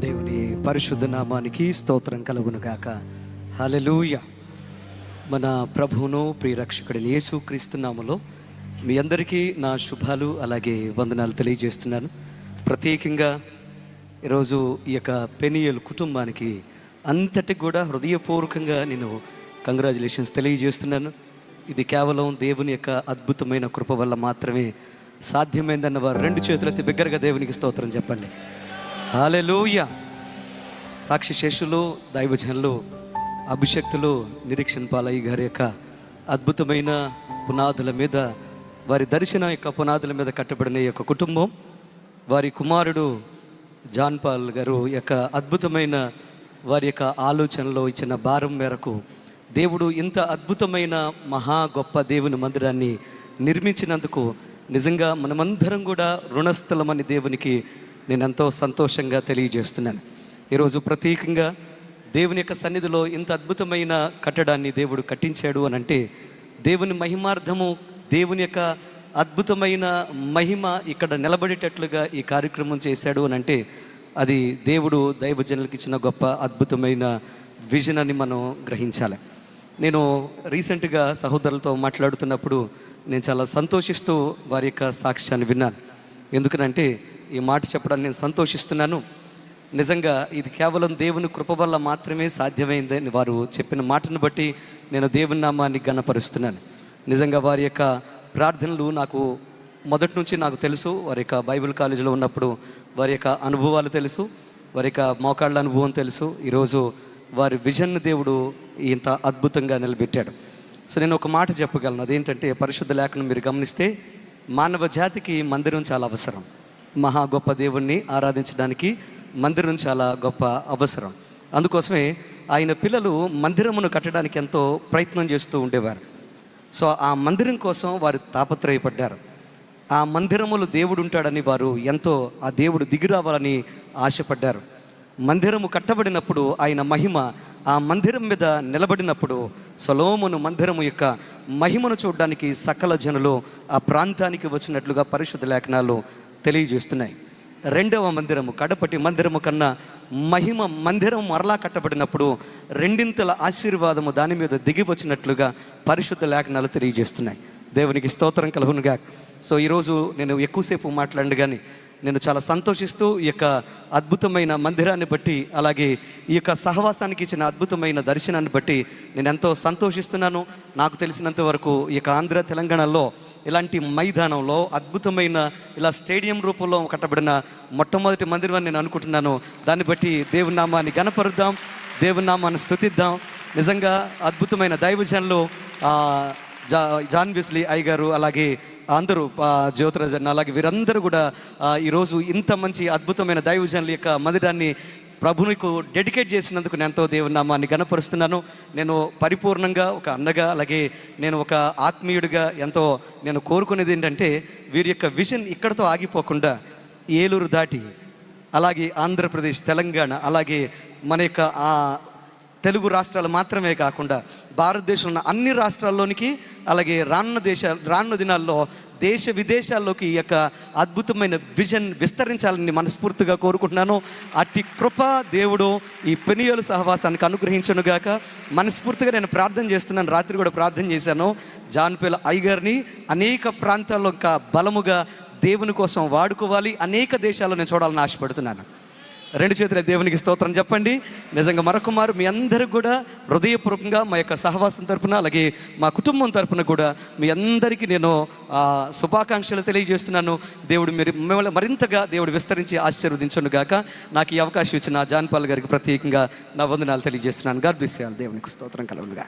దేవుని పరిశుద్ధ నామానికి స్తోత్రం కలుగునుగాక. హల్లెలూయా. మన ప్రభువును ప్రియరక్షకుడిని యేసుక్రీస్తు నామములో మీ అందరికీ నా శుభాలు అలాగే వందనాలు తెలియజేస్తున్నాను. ప్రత్యేకంగా ఈరోజు ఈ యొక్క పెనియల్ కుటుంబానికి అంతటి కూడా హృదయపూర్వకంగా నేను కంగ్రాచులేషన్స్ తెలియజేస్తున్నాను. ఇది కేవలం దేవుని యొక్క అద్భుతమైన కృప వల్ల మాత్రమే సాధ్యమైందన్న వారు రెండు చేతులెత్తి బిగ్గరగా దేవునికి స్తోత్రం చెప్పండి. హల్లెలూయా. సాక్షి శేషులు, దైవజనులు, అభిషక్తులు, నిరీక్షణ పాలయ్య గారి యొక్క అద్భుతమైన పునాదుల మీద, వారి దర్శన యొక్క పునాదుల మీద కట్టబడిన ఈ యొక్క కుటుంబం, వారి కుమారుడు జాన్ పాల్ గారు యొక్క అద్భుతమైన వారి యొక్క ఆలోచనలో ఇచ్చిన భారం మేరకు దేవుడు ఇంత అద్భుతమైన మహా గొప్ప దేవుని మందిరాన్ని నిర్మించినందుకు నిజంగా మనమందరం కూడా రుణస్థలమని దేవునికి నేను ఎంతో సంతోషంగా తెలియజేస్తున్నాను. ఈరోజు ప్రత్యేకంగా దేవుని యొక్క సన్నిధిలో ఇంత అద్భుతమైన కట్టడాన్ని దేవుడు కట్టించాడు అని అంటే, దేవుని మహిమార్థము, దేవుని యొక్క అద్భుతమైన మహిమ ఇక్కడ నిలబడేటట్లుగా ఈ కార్యక్రమం చేశాడు అని అంటే, అది దేవుడు దైవజనులకు ఇచ్చిన గొప్ప అద్భుతమైన విజన్ అని మనం గ్రహించాలి. నేను రీసెంట్గా సహోదరులతో మాట్లాడుతున్నప్పుడు నేను చాలా సంతోషిస్తూ వారి యొక్క సాక్ష్యాన్ని విన్నాను. ఎందుకనంటే ఈ మాట చెప్పడానికి నేను సంతోషిస్తున్నాను. నిజంగా ఇది కేవలం దేవుని కృప వల్ల మాత్రమే సాధ్యమైందని వారు చెప్పిన మాటను బట్టి నేను దేవుని నామాన్ని ఘనపరుస్తున్నాను. నిజంగా వారి యొక్క ప్రార్థనలు నాకు మొదటి నుంచి నాకు తెలుసు. వారి యొక్క బైబిల్ కాలేజీలో ఉన్నప్పుడు వారి యొక్క అనుభవాలు తెలుసు, వారి యొక్క మోకాళ్ళ అనుభవం తెలుసు. ఈరోజు వారి విజన్ దేవుడు ఇంత అద్భుతంగా నిలబెట్టాడు. సో నేను ఒక మాట చెప్పగలను, అదేంటంటే పరిశుద్ధ లేఖనం మీరు గమనిస్తే మానవ జాతికి మందిరం చాలా అవసరం. మహా గొప్ప దేవుణ్ణి ఆరాధించడానికి మందిరం చాలా గొప్ప అవసరం. అందుకోసమే ఆయన పిల్లలు మందిరమును కట్టడానికి ఎంతో ప్రయత్నం చేస్తూ ఉండేవారు. సో ఆ మందిరం కోసం వారు తాపత్రయపడ్డారు. ఆ మందిరములో దేవుడు ఉంటాడని వారు ఎంతో ఆ దేవుడు దిగిరావాలని ఆశపడ్డారు. మందిరము కట్టబడినప్పుడు ఆయన మహిమ ఆ మందిరం మీద నిలబడినప్పుడు సొలొమోను మందిరము యొక్క మహిమను చూడడానికి సకల జనులు ఆ ప్రాంతానికి వచ్చినట్లుగా పరిశుద్ధ లేఖనాలు తెలియజేస్తున్నాయి. రెండవ మందిరము, కడపటి మందిరము కన్నా మహిమ మందిరం మరలా కట్టబడినప్పుడు రెండింతల ఆశీర్వాదము దాని మీద దిగి వచ్చినట్లుగా పరిశుద్ధ లేఖనాలు తెలియజేస్తున్నాయి. దేవునికి స్తోత్రం కలుగునుగా. సో ఈరోజు నేను ఎక్కువసేపు మాట్లాడండి, కానీ నేను చాలా సంతోషిస్తూ ఈ యొక్క అద్భుతమైన మందిరాన్ని బట్టి, అలాగే ఈ యొక్క సహవాసానికి ఇచ్చిన అద్భుతమైన దర్శనాన్ని బట్టి నేను ఎంతో సంతోషిస్తున్నాను. నాకు తెలిసినంత వరకు ఈ యొక్క ఆంధ్ర తెలంగాణలో ఇలాంటి మైదానంలో అద్భుతమైన ఇలా స్టేడియం రూపంలో కట్టబడిన మొట్టమొదటి మందిరం అని నేను అనుకుంటున్నాను. దాన్ని బట్టి దేవుని నామాన్ని ఘనపరుద్దాం, దేవుని నామాన్ని స్తుతిద్దాం. నిజంగా అద్భుతమైన దైవజనులు జాన్ వెస్లీ అయ్య గారు, అలాగే అందరూ జ్యోతిరాజన్, అలాగే వీరందరూ కూడా ఈరోజు ఇంత మంచి అద్భుతమైన దైవజనుల యొక్క మందిరాన్ని ప్రభునికి డెడికేట్ చేసినందుకు నేను ఎంతో దేవుని నామాన్ని ఘనపరుస్తున్నాను. నేను పరిపూర్ణంగా ఒక అన్నగా, అలాగే నేను ఒక ఆత్మీయుడిగా ఎంతో నేను కోరుకునేది ఏంటంటే, వీరి యొక్క విజన్ ఇక్కడితో ఆగిపోకుండా ఏలూరు దాటి, అలాగే ఆంధ్రప్రదేశ్, తెలంగాణ, అలాగే మన యొక్క తెలుగు రాష్ట్రాలు మాత్రమే కాకుండా భారతదేశంలో ఉన్న అన్ని రాష్ట్రాల్లోనికి, అలాగే రానున్న దినాల్లో దేశ విదేశాల్లోకి ఈ యొక్క అద్భుతమైన విజన్ విస్తరించాలని మనస్ఫూర్తిగా కోరుకుంటున్నాను. అట్టి కృప దేవుడు ఈ పెనియల్ సహవాసానికి అనుగ్రహించనుగాక. మనస్ఫూర్తిగా నేను ప్రార్థన చేస్తున్నాను. రాత్రి కూడా ప్రార్థన చేశాను. జాన్ పాల్ అయ్య గారిని అనేక ప్రాంతాల్లో ఇంకా బలముగా దేవుని కోసం వాడుకోవాలి, అనేక దేశాల్లో నేను చూడాలని ఆశపడుతున్నాను. రెండు చేతుల దేవునికి స్తోత్రం చెప్పండి. నిజంగా మరొకమారు మీ అందరికి కూడా హృదయపూర్వకంగా మా యొక్క సహవాసం తరపున, అలాగే మా కుటుంబం తరపున కూడా మీ అందరికీ నేను శుభాకాంక్షలు తెలియజేస్తున్నాను. దేవుడు మిమ్మల్ని మరింతగా దేవుడు విస్తరించి ఆశీర్వదించును గాక. నాకు ఈ అవకాశం ఇచ్చిన జాన్ పాల్ గారికి ప్రత్యేకంగా నా వందనాలు తెలియజేస్తున్నాను. God bless you all. దేవునికి స్తోత్రం కలుగునుగా.